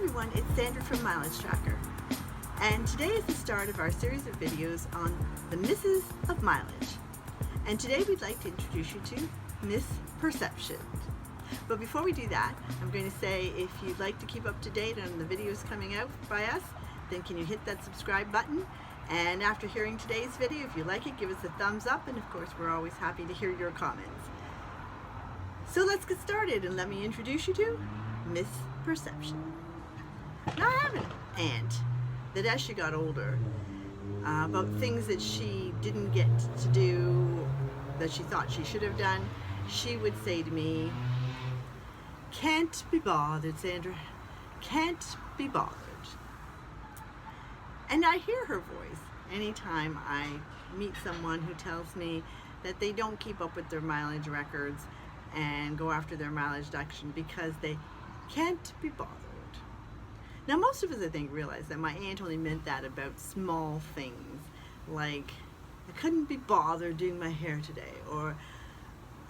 everyone, it's Sandra from Mileage Tracker, and today is the start of our series of videos on the misses of mileage. And today we'd like to introduce you to misperceptions. But before we do that, I'm going to say if you'd like to keep up to date on the videos coming out by us, then can you hit that subscribe button? And after hearing today's video, if you like it, give us a thumbs up, and of course we're always happy to hear your comments. So let's get started, and let me introduce you to misperception. Now I have an aunt that as she got older, about things that she didn't get to do that she thought she should have done, she would say to me, "Can't be bothered, Sandra, can't be bothered." And I hear her voice anytime I meet someone who tells me that they don't keep up with their mileage records and go after their mileage deduction because they can't be bothered. Now most of us, I think, realize that my aunt only meant that about small things, like I couldn't be bothered doing my hair today, or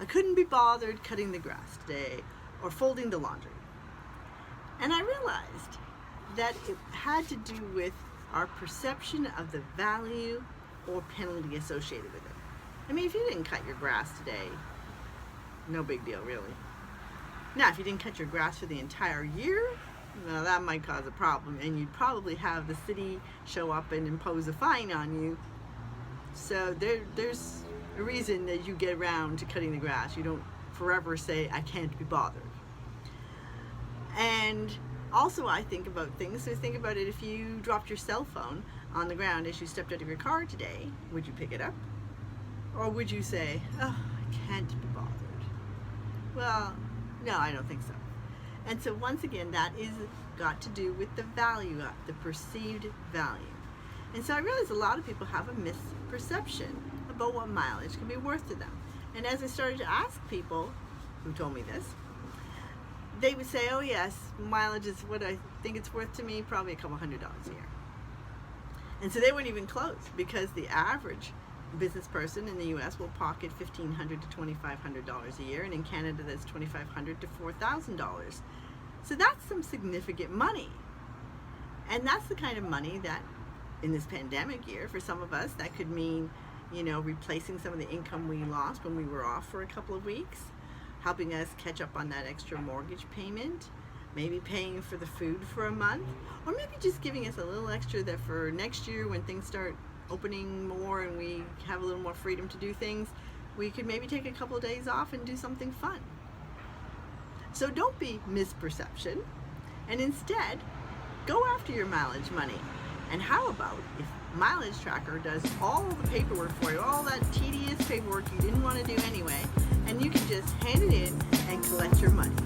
I couldn't be bothered cutting the grass today, or folding the laundry. And I realized that it had to do with our perception of the value or penalty associated with it. I mean, if you didn't cut your grass today, no big deal, really. Now, if you didn't cut your grass for the entire year, well, that might cause a problem, and you'd probably have the city show up and impose a fine on you. So there's a reason that you get around to cutting the grass. You don't forever say, "I can't be bothered." And also, I think about things. So think about it: if you dropped your cell phone on the ground as you stepped out of your car today, would you pick it up? Or would you say, "Oh, I can't be bothered"? Well, no, I don't think so. And so once again, that is got to do with the value, the perceived value. And so I realize a lot of people have a misperception about what mileage can be worth to them. And as I started to ask people who told me this, they would say, "Oh yes, mileage is what I think it's worth to me, probably a couple $100s a year." And so they weren't even close, because the average business person in the US will pocket $1,500 to $2,500 a year, and in Canada that's $2,500 to $4,000. So that's some significant money. And that's the kind of money that in this pandemic year, for some of us, that could mean, replacing some of the income we lost when we were off for a couple of weeks, helping us catch up on that extra mortgage payment, maybe paying for the food for a month, or maybe just giving us a little extra that for next year when things start opening more and we have a little more freedom to do things, we could maybe take a couple of days off and do something fun. So don't be misperception, and instead go after your mileage money. And how about if Mileage Tracker does all the paperwork for you, all that tedious paperwork you didn't want to do anyway, and you can just hand it in and collect your money.